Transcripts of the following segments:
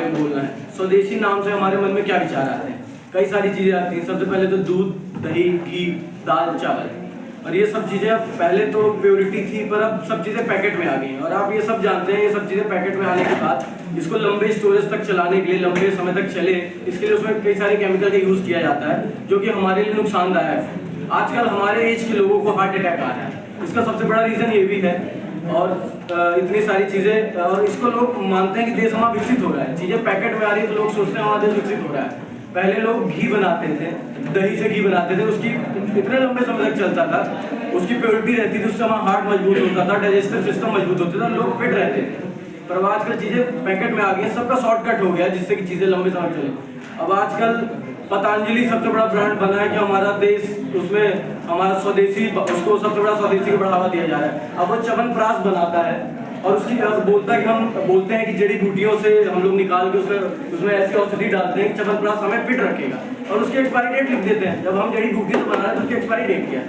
बारे में बोलना है। स्वदेशी नाम से हमारे मन में क्या विचार आते हैं? कई सारी चीज़ें आती हैं। सबसे पहले तो दूध, दही, घी, दाल, चावल, और ये सब चीज़ें पहले तो प्योरिटी थी, पर अब सब चीज़ें पैकेट में आ गई हैं। और आप ये सब जानते हैं, ये सब चीज़ें पैकेट में आने के बाद इसको लंबे स्टोरेज तक चलाने के लिए, लंबे समय तक चले, इसके लिए उसमें कई सारे केमिकल का यूज़ किया जाता है, जो कि हमारे लिए नुकसानदायक है। आजकल हमारे एज के लोगों को हार्ट अटैक आ रहा है, इसका सबसे बड़ा रीज़न ये भी है। और इतनी सारी चीज़ें, और इसको लोग मानते हैं कि देश हमारा विकसित हो रहा है। चीज़ें पैकेट में आ रही है तो लोग सोचते हैं हमारा देश विकसित हो रहा है। पहले लोग घी बनाते थे, दही से घी बनाते थे, उसकी इतने लंबे समय तक चलता था, उसकी प्योरिटी रहती थी, उससे हमारा हार्ट मजबूत होता था, डाइजेस्टिव सिस्टम मजबूत होता था, लोग फिट रहते थे। पर अब आजकल चीज़ें पैकेट में आ गई हैं, सबका शॉर्टकट हो गया जिससे कि चीज़ें लंबे समय चले। अब आजकल पतंजलि सबसे बड़ा ब्रांड बना है कि हमारा देश, उसमें हमारा स्वदेशी, उसको सबसे बड़ा स्वदेशी को बढ़ावा दिया जा रहा है। अब वो च्यवनप्राश बनाता है और उसकी बोलता है कि हम बोलते हैं कि जड़ी बूटियों से हम लोग निकाल के उसमें ऐसी औषधि डालते हैं कि च्यवनप्राश हमें फिट रखेगा, और उसकी एक्सपायरी डेट लिख देते हैं। जब हम जड़ी बूटी से बना रहे हैं तो उसकी एक्सपायरी डेट क्या है?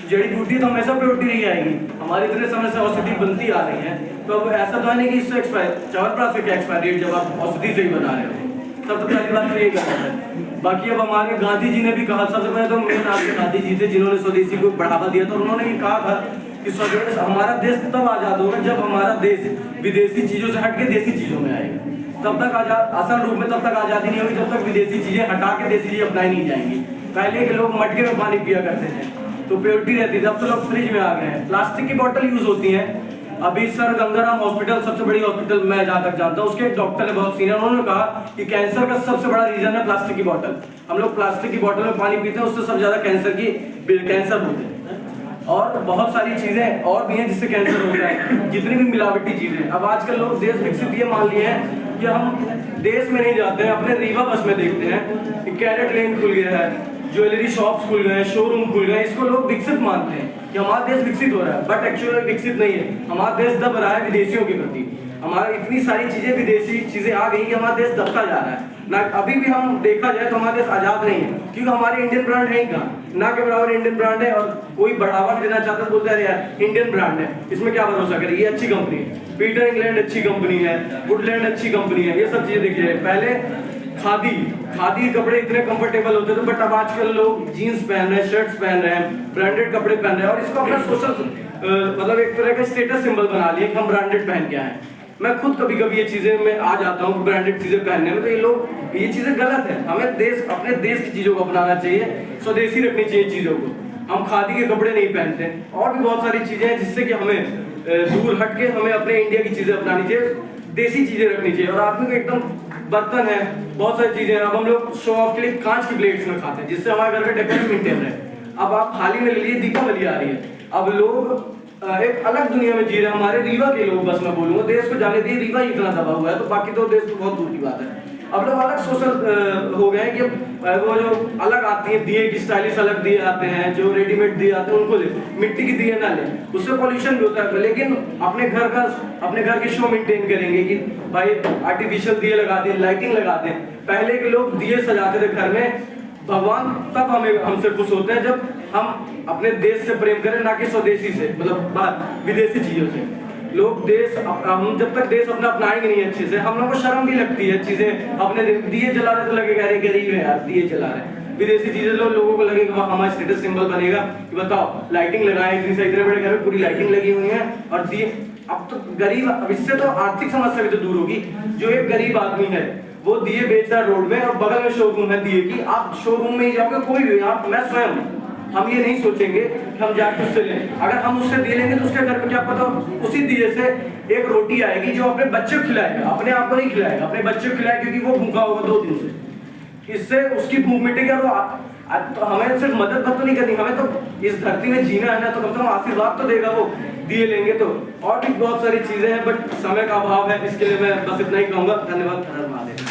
जड़ी बूटी तो हमेशा प्योरिटी नहीं आएगी, हमारे इतने समय से औषधि बनती आ रही है, तो अब ऐसा तो नहीं कि इससे च्यवनप्राश से क्या एक्सपायरी डेट जब आप औषधि से ही बना रहे हो। सबसे पहली बात तो ये करना है। बाकी अब हमारे गांधी जी ने भी कहा, सबसे पहले तो मेन आपके गांधी जी थे जिन्होंने स्वदेशी को बढ़ावा दिया था। उन्होंने भी कहा था कि स्वदेश, हमारा देश तब आज़ाद होगा जब हमारा देश विदेशी चीज़ों से हट के देसी चीज़ों में आएगा। तब तक असल रूप में तब तक आज़ादी नहीं होगी जब तक विदेशी चीज़ें हटा के देसी चीज़ें अपनाई नहीं जाएंगी। पहले के लोग मटके में पानी पिया करते थे तो प्योरिटी रहती थी, अब तो लोग फ्रिज में आ गए हैं। प्लास्टिक की बोतल यूज़ होती है। अभी सर गंगाराम हॉस्पिटल, सबसे बड़ी हॉस्पिटल मैं जहाँ तक जानता हूँ, उसके एक डॉक्टर है बहुत सीनियर, उन्होंने कहा कि कैंसर का सबसे बड़ा रीजन है प्लास्टिक की बोतल। हम लोग प्लास्टिक की बोतल में पानी पीते हैं, उससे सबसे ज़्यादा कैंसर होते हैं। और बहुत सारी चीज़ें और भी हैं जिससे कैंसर होता है, जितनी भी मिलावटी चीज़ें। अब आजकल लोग देश विकसित ये मान लिए हैं कि हम देश में नहीं जाते हैं, अपने रीवा बस में देखते हैं कि कैरेट लेन खुल गया है, ज्वेलरी शॉप्स खुल गए हैं, शोरूम खुल गए हैं। इसको लोग विकसित मानते हैं कि हमारा देश विकसित हो रहा है, बट एक्चुअली विकसित नहीं है। हमारा देश दब रहा है विदेशियों के प्रति। हमारा इतनी सारी चीज़ें, विदेशी चीज़ें आ गई कि हमारा देश दबता जा रहा है ना। अभी भी हम देखा जाए तो हमारा देश आज़ाद नहीं है, क्योंकि हमारे इंडियन ब्रांड है ही कहाँ, ना के बराबर इंडियन ब्रांड है। और कोई बढ़ावा देना चाहता है, बोलते हैं यार इंडियन ब्रांड है, इसमें क्या भरोसा करें, ये अच्छी कंपनी है, पीटर इंग्लैंड अच्छी कंपनी है, वुडलैंड अच्छी कंपनी है। ये सब चीज़ें देखिए, पहले खादी कपड़े इतने कंफर्टेबल होते थे, बट अब आजकल लोग जीन्स पहन रहे हैं, शर्ट्स पहन रहे हैं, ब्रांडेड कपड़े पहन रहे हैं, और इसको अपना सोशल मतलब एक तरह का स्टेटस सिंबल बना लिए कि हम ब्रांडेड पहन के आए। मैं खुद कभी कभी ये चीज़ें में आ जाता हूँ ब्रांडेड चीज़ें पहनने में, तो ये चीज़ें गलत है। हमें अपने देश की चीज़ों को अपनाना चाहिए, स्वदेशी रखनी चाहिए चीज़ों को। हम खादी के कपड़े नहीं पहनते। और भी बहुत सारी चीज़ें हैं जिससे कि हमें दूर हट के हमें अपने इंडिया की चीज़ें अपनानी चाहिए, देसी चीज़ें रखनी चाहिए। और आदमी को एकदम बर्तन है, बहुत सारी चीज़ें हैं। अब हम लोग शो ऑफ के लिए कांच की प्लेट्स में खाते हैं, जिससे हमारे घर का डेकोरेशन मेंटेन रहे। अब आप हाल ही में ले लीजिए, दीपावली आ रही है, अब लोग एक अलग दुनिया में जी रहे हैं। हमारे रीवा के लोग, बस मैं बोलूँगा, देश को जाने दिए, रीवा ही इतना दबा हुआ है, तो बाकी तो देश तो बहुत दूर की बात है। अब लोग अलग सोशल हो गए हैं कि वो जो अलग आती हैं दिए की स्टाइलिश अलग दिए आते हैं, जो रेडीमेड दिए आते हैं उनको ले, मिट्टी की दिए ना ले, उससे पॉल्यूशन भी होता है। लेकिन अपने घर की शो मेंटेन करेंगे कि भाई आर्टिफिशियल दिए लगा दें, लाइटिंग लगा दें। पहले के लोग दिए सजाते थे घर में, भगवान तब हमसे खुश होते हैं जब हम अपने देश से प्रेम करें, ना कि स्वदेशी से, मतलब विदेशी चीज़ों से। लोग हम जब तक देश अपना अपनाएंगे नहीं अच्छे से, हम लोग को शर्म भी लगती है चीज़ें अपने दिए जला रहे तो लगेगा अरे गरीब है यार दिए जला रहे। विदेशी चीज़ें लोगों को लगेगा वहाँ हमारा स्टेटस सिंबल बनेगा कि बताओ लाइटिंग लगाए, इतने बड़े घर में पूरी लाइटिंग लगी हुई है और दिए। अब तो गरीब, अब इससे तो आर्थिक समस्या भी तो दूर होगी। जो एक गरीब आदमी है वो दिए बेच रहा है रोड में, और बगल में शोरूम है दिए की, आप शोरूम में ही जाओगे, कोई भी आप, मैं स्वयं, हम ये नहीं सोचेंगे कि हम जाके उससे लें। अगर हम उससे दिए लेंगे तो उसके घर में क्या पता उसी दिए से एक रोटी आएगी जो अपने बच्चे को खिलाएगा, अपने आप को नहीं खिलाएगा, अपने बच्चे को खिलाएगा, क्योंकि वो भूखा होगा 2 दिन से। इससे उसकी भूख मिटेगी। और तो हमें सिर्फ मदद तो नहीं करनी, हमें तो इस धरती में जीना है ना, तो कम से कम आशीर्वाद तो देगा वो दिए लेंगे तो। और भी बहुत सारी चीज़ें हैं, बट समय का अभाव है, इसके लिए मैं बस इतना ही कहूँगा। धन्यवाद।